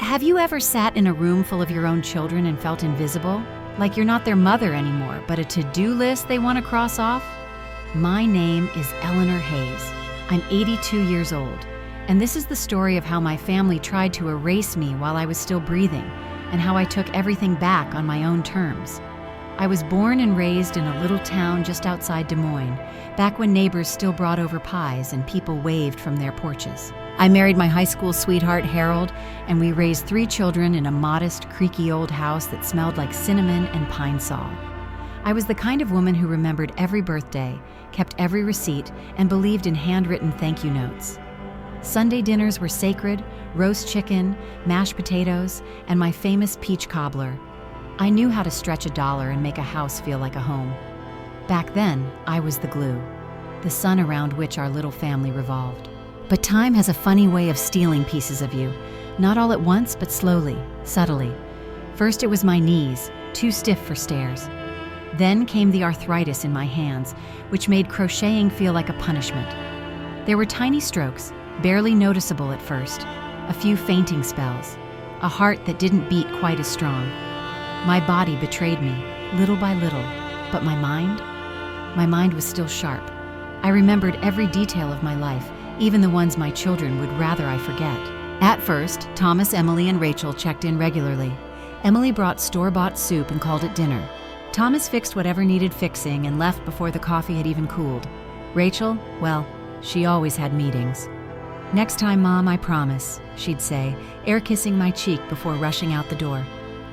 Have you ever sat in a room full of your own children and felt invisible? Like you're not their mother anymore, but a to-do list they want to cross off? My name is Eleanor Hayes. I'm 82 years old, and this is the story of how my family tried to erase me while I was still breathing, and how I took everything back on my own terms. I was born and raised in a little town just outside Des Moines, back when neighbors still brought over pies and people waved from their porches. I married my high school sweetheart, Harold, and we raised 3 children in a modest, creaky old house that smelled like cinnamon and pine sol. I was the kind of woman who remembered every birthday, kept every receipt, and believed in handwritten thank you notes. Sunday dinners were sacred: roast chicken, mashed potatoes, and my famous peach cobbler. I knew how to stretch $1 and make a house feel like a home. Back then, I was the glue, the sun around which our little family revolved. But time has a funny way of stealing pieces of you, not all at once, but slowly, subtly. First it was my knees, too stiff for stairs. Then came the arthritis in my hands, which made crocheting feel like a punishment. There were tiny strokes, barely noticeable at first, a few fainting spells, a heart that didn't beat quite as strong. My body betrayed me, little by little, but my mind was still sharp. I remembered every detail of my life, even the ones my children would rather I forget. At first, Thomas, Emily, and Rachel checked in regularly. Emily brought store-bought soup and called it dinner. Thomas fixed whatever needed fixing and left before the coffee had even cooled. Rachel, well, she always had meetings. "Next time, Mom, I promise," she'd say, air-kissing my cheek before rushing out the door.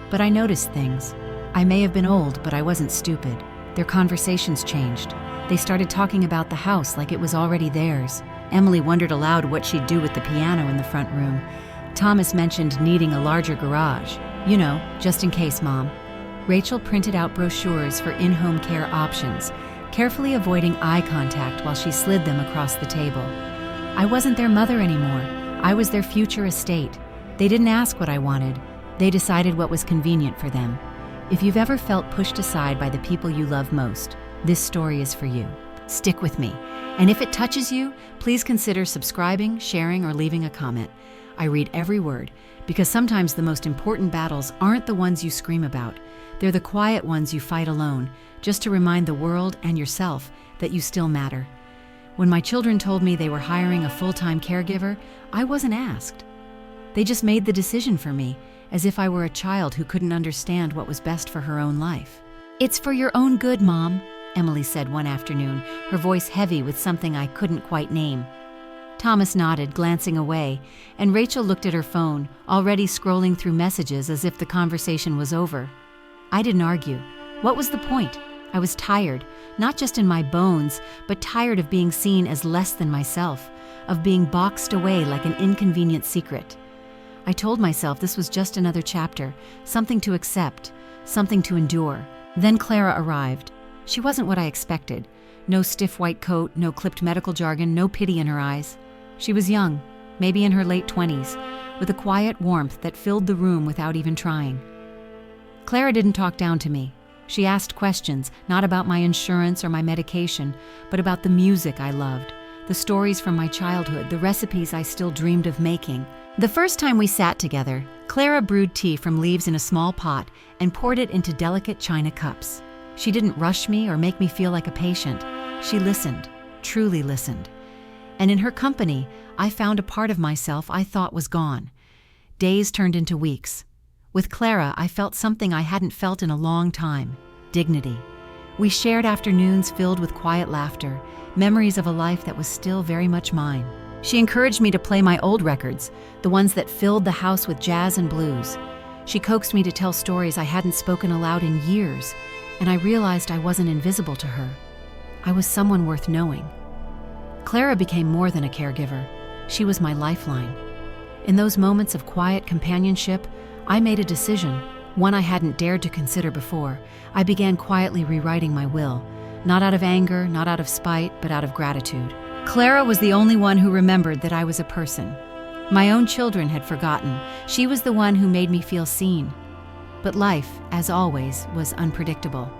But I noticed things. I may have been old, but I wasn't stupid. Their conversations changed. They started talking about the house like it was already theirs. Emily wondered aloud what she'd do with the piano in the front room. Thomas mentioned needing a larger garage. "You know, just in case, Mom." Rachel printed out brochures for in-home care options, carefully avoiding eye contact while she slid them across the table. I wasn't their mother anymore. I was their future estate. They didn't ask what I wanted. They decided what was convenient for them. If you've ever felt pushed aside by the people you love most, this story is for you. Stick with me. And if it touches you, please consider subscribing, sharing, or leaving a comment. I read every word, because sometimes the most important battles aren't the ones you scream about. They're the quiet ones you fight alone, just to remind the world and yourself that you still matter. When my children told me they were hiring a full-time caregiver, I wasn't asked. They just made the decision for me, as if I were a child who couldn't understand what was best for her own life. "It's for your own good, Mom," Emily said one afternoon, her voice heavy with something I couldn't quite name. Thomas nodded, glancing away, and Rachel looked at her phone, already scrolling through messages as if the conversation was over. I didn't argue. What was the point? I was tired, not just in my bones, but tired of being seen as less than myself, of being boxed away like an inconvenient secret. I told myself this was just another chapter, something to accept, something to endure. Then Clara arrived. She wasn't what I expected. No stiff white coat, no clipped medical jargon, no pity in her eyes. She was young, maybe in her late 20s, with a quiet warmth that filled the room without even trying. Clara didn't talk down to me. She asked questions, not about my insurance or my medication, but about the music I loved, the stories from my childhood, the recipes I still dreamed of making. The first time we sat together, Clara brewed tea from leaves in a small pot and poured it into delicate china cups. She didn't rush me or make me feel like a patient. She listened, truly listened. And in her company, I found a part of myself I thought was gone. Days turned into weeks. With Clara, I felt something I hadn't felt in a long time: dignity. We shared afternoons filled with quiet laughter, memories of a life that was still very much mine. She encouraged me to play my old records, the ones that filled the house with jazz and blues. She coaxed me to tell stories I hadn't spoken aloud in years, and I realized I wasn't invisible to her. I was someone worth knowing. Clara became more than a caregiver. She was my lifeline. In those moments of quiet companionship, I made a decision, one I hadn't dared to consider before. I began quietly rewriting my will, not out of anger, not out of spite, but out of gratitude. Clara was the only one who remembered that I was a person. My own children had forgotten. She was the one who made me feel seen. But life, as always, was unpredictable.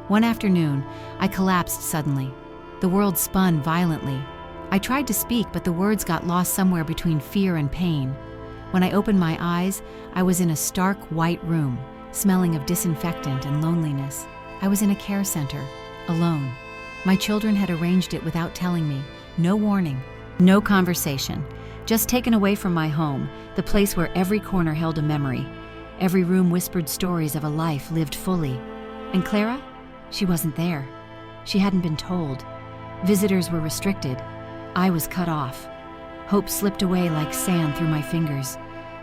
One afternoon, I collapsed suddenly. The world spun violently. I tried to speak, but the words got lost somewhere between fear and pain. When I opened my eyes, I was in a stark white room, smelling of disinfectant and loneliness. I was in a care center, alone. My children had arranged it without telling me. No warning, no conversation. Just taken away from my home, the place where every corner held a memory. Every room whispered stories of a life lived fully. And Clara? She wasn't there. She hadn't been told. Visitors were restricted. I was cut off. Hope slipped away like sand through my fingers.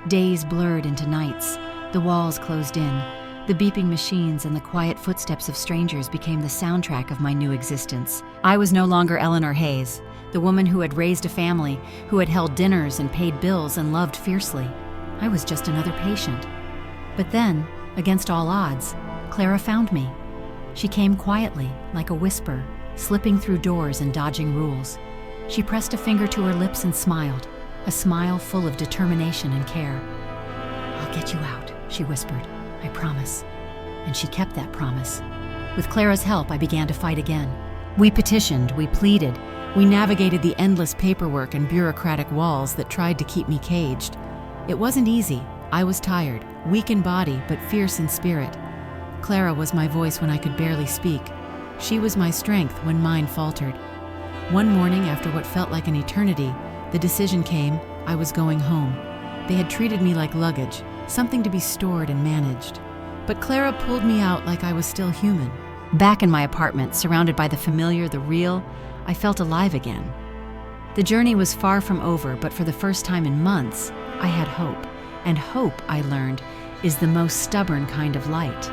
Days blurred into nights. The walls closed in. The beeping machines and the quiet footsteps of strangers became the soundtrack of my new existence. I was no longer Eleanor Hayes, the woman who had raised a family, who had held dinners and paid bills and loved fiercely. I was just another patient. But then, against all odds, Clara found me. She came quietly, like a whisper, slipping through doors and dodging rules. She pressed a finger to her lips and smiled, a smile full of determination and care. "I'll get you out," she whispered. "I promise." And she kept that promise. With Clara's help, I began to fight again. We petitioned, we pleaded, we navigated the endless paperwork and bureaucratic walls that tried to keep me caged. It wasn't easy. I was tired, weak in body, but fierce in spirit. Clara was my voice when I could barely speak. She was my strength when mine faltered. One morning, after what felt like an eternity, the decision came: I was going home. They had treated me like luggage, something to be stored and managed. But Clara pulled me out like I was still human. Back in my apartment, surrounded by the familiar, the real, I felt alive again. The journey was far from over, but for the first time in months, I had hope. And hope, I learned, is the most stubborn kind of light.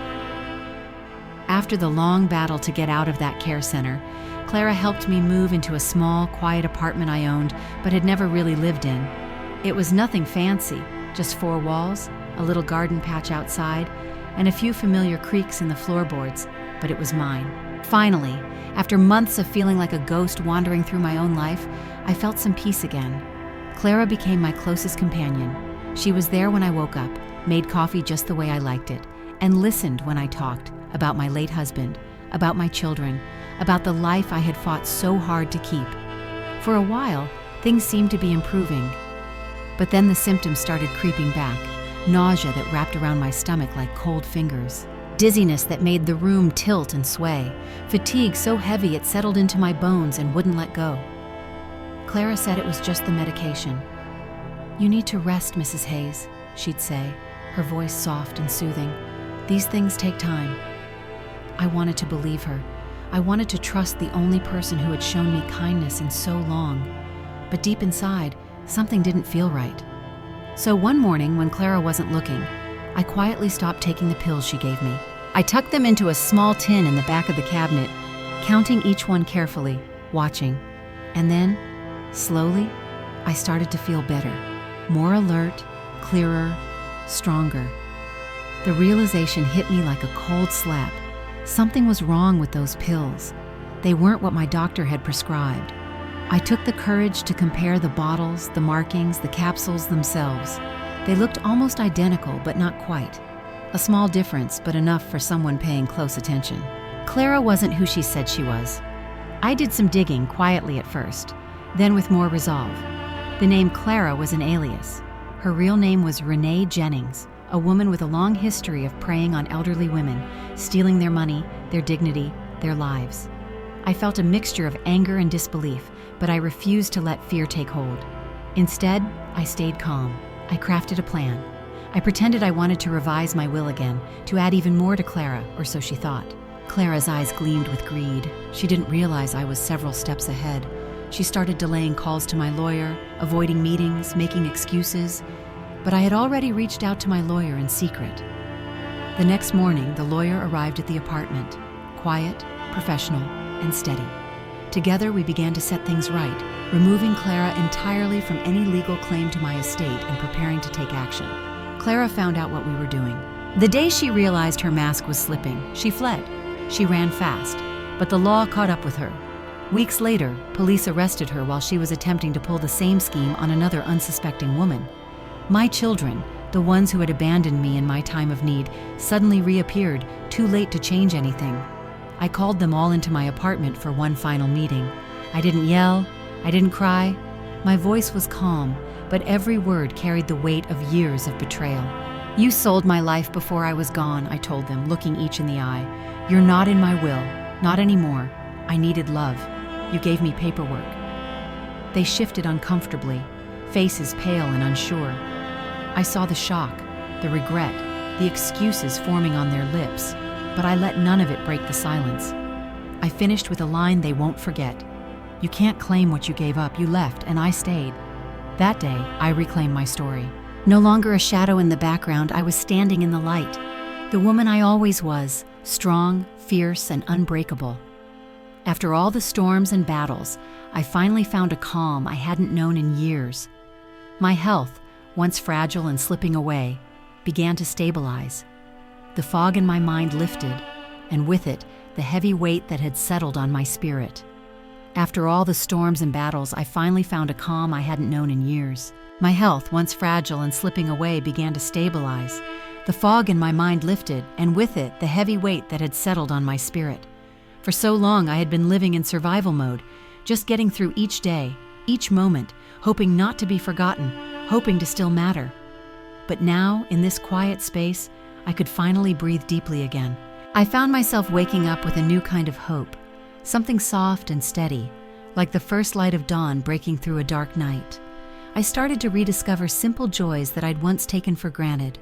After the long battle to get out of that care center, Clara helped me move into a small, quiet apartment I owned, but had never really lived in. It was nothing fancy, just 4 walls, a little garden patch outside, and a few familiar creaks in the floorboards, but it was mine. Finally, after months of feeling like a ghost wandering through my own life, I felt some peace again. Clara became my closest companion. She was there when I woke up, made coffee just the way I liked it, and listened when I talked about my late husband, about my children, about the life I had fought so hard to keep. For a while, things seemed to be improving. But then the symptoms started creeping back. Nausea that wrapped around my stomach like cold fingers. Dizziness that made the room tilt and sway. Fatigue so heavy it settled into my bones and wouldn't let go. Clara said it was just the medication. "You need to rest, Mrs. Hayes," she'd say, her voice soft and soothing. "These things take time." I wanted to believe her. I wanted to trust the only person who had shown me kindness in so long. But deep inside, something didn't feel right. So one morning, when Clara wasn't looking, I quietly stopped taking the pills she gave me. I tucked them into a small tin in the back of the cabinet, counting each one carefully, watching. And then, slowly, I started to feel better. More alert, clearer, stronger. The realization hit me like a cold slap. Something was wrong with those pills. They weren't what my doctor had prescribed. I took the courage to compare the bottles, the markings, the capsules themselves. They looked almost identical, but not quite. A small difference, but enough for someone paying close attention. Clara wasn't who she said she was. I did some digging quietly at first, then with more resolve. The name Clara was an alias. Her real name was Renee Jennings, a woman with a long history of preying on elderly women, stealing their money, their dignity, their lives. I felt a mixture of anger and disbelief, but I refused to let fear take hold. Instead, I stayed calm. I crafted a plan. I pretended I wanted to revise my will again, to add even more to Clara, or so she thought. Clara's eyes gleamed with greed. She didn't realize I was several steps ahead. She started delaying calls to my lawyer, avoiding meetings, making excuses. But I had already reached out to my lawyer in secret. The next morning, the lawyer arrived at the apartment, quiet, professional, and steady. Together, we began to set things right, removing Clara entirely from any legal claim to my estate and preparing to take action. Clara found out what we were doing. The day she realized her mask was slipping, she fled. She ran fast, but the law caught up with her. Weeks later, police arrested her while she was attempting to pull the same scheme on another unsuspecting woman. My children, the ones who had abandoned me in my time of need, suddenly reappeared, too late to change anything. I called them all into my apartment for one final meeting. I didn't yell, I didn't cry. My voice was calm, but every word carried the weight of years of betrayal. "You sold my life before I was gone," I told them, looking each in the eye. "You're not in my will, not anymore. I needed love. You gave me paperwork." They shifted uncomfortably, faces pale and unsure. I saw the shock, the regret, the excuses forming on their lips, but I let none of it break the silence. I finished with a line they won't forget. "You can't claim what you gave up. You left, and I stayed." That day, I reclaimed my story. No longer a shadow in the background, I was standing in the light. The woman I always was, strong, fierce, and unbreakable. After all the storms and battles, I finally found a calm I hadn't known in years. My health, once fragile and slipping away, began to stabilize. The fog in my mind lifted, and with it, the heavy weight that had settled on my spirit. After all the storms and battles, I finally found a calm I hadn't known in years. My health, once fragile and slipping away, began to stabilize. The fog in my mind lifted, and with it, the heavy weight that had settled on my spirit. For so long, I had been living in survival mode, just getting through each day, each moment, hoping not to be forgotten, hoping to still matter. But now, in this quiet space, I could finally breathe deeply again. I found myself waking up with a new kind of hope, something soft and steady, like the first light of dawn breaking through a dark night. I started to rediscover simple joys that I'd once taken for granted.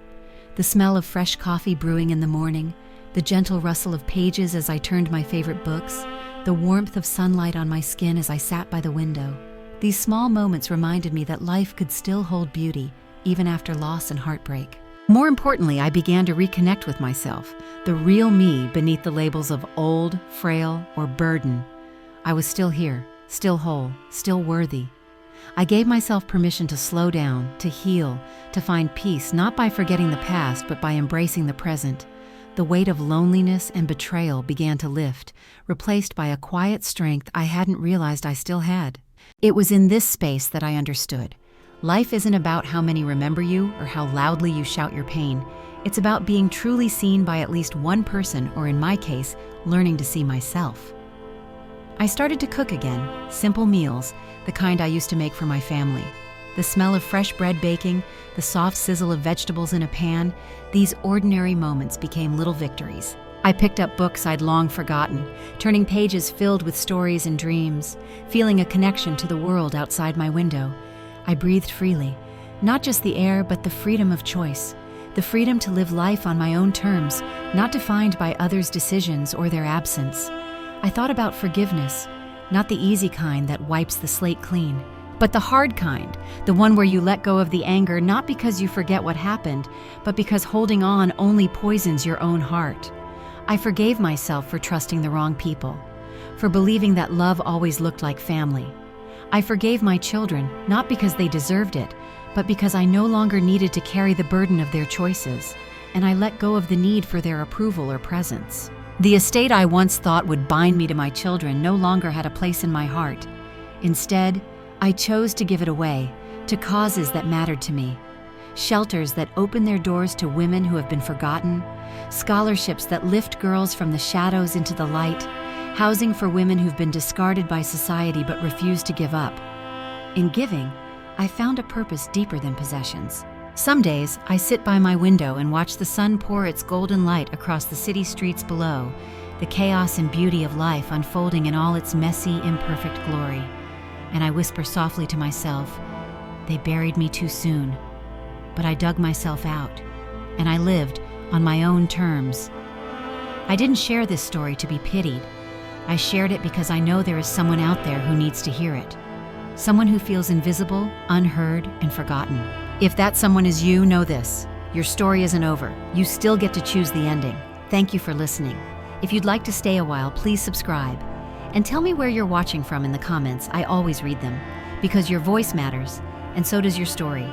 The smell of fresh coffee brewing in the morning, the gentle rustle of pages as I turned my favorite books, the warmth of sunlight on my skin as I sat by the window. These small moments reminded me that life could still hold beauty, even after loss and heartbreak. More importantly, I began to reconnect with myself, the real me beneath the labels of old, frail, or burden. I was still here, still whole, still worthy. I gave myself permission to slow down, to heal, to find peace, not by forgetting the past, but by embracing the present. The weight of loneliness and betrayal began to lift, replaced by a quiet strength I hadn't realized I still had. It was in this space that I understood. Life isn't about how many remember you or how loudly you shout your pain. It's about being truly seen by at least one person, or in my case, learning to see myself. I started to cook again, simple meals, the kind I used to make for my family. The smell of fresh bread baking, the soft sizzle of vegetables in a pan, these ordinary moments became little victories. I picked up books I'd long forgotten, turning pages filled with stories and dreams, feeling a connection to the world outside my window. I breathed freely, not just the air, but the freedom of choice, the freedom to live life on my own terms, not defined by others' decisions or their absence. I thought about forgiveness, not the easy kind that wipes the slate clean, but the hard kind, the one where you let go of the anger not because you forget what happened, but because holding on only poisons your own heart. I forgave myself for trusting the wrong people, for believing that love always looked like family. I forgave my children, not because they deserved it, but because I no longer needed to carry the burden of their choices, and I let go of the need for their approval or presence. The estate I once thought would bind me to my children no longer had a place in my heart. Instead, I chose to give it away, to causes that mattered to me. Shelters that open their doors to women who have been forgotten, scholarships that lift girls from the shadows into the light, housing for women who've been discarded by society but refuse to give up. In giving, I found a purpose deeper than possessions. Some days, I sit by my window and watch the sun pour its golden light across the city streets below, the chaos and beauty of life unfolding in all its messy, imperfect glory. And I whisper softly to myself, "They buried me too soon." But I dug myself out, and I lived on my own terms. I didn't share this story to be pitied. I shared it because I know there is someone out there who needs to hear it. Someone who feels invisible, unheard, and forgotten. If that someone is you, know this. Your story isn't over. You still get to choose the ending. Thank you for listening. If you'd like to stay a while, please subscribe. And tell me where you're watching from in the comments. I always read them, because your voice matters, and so does your story.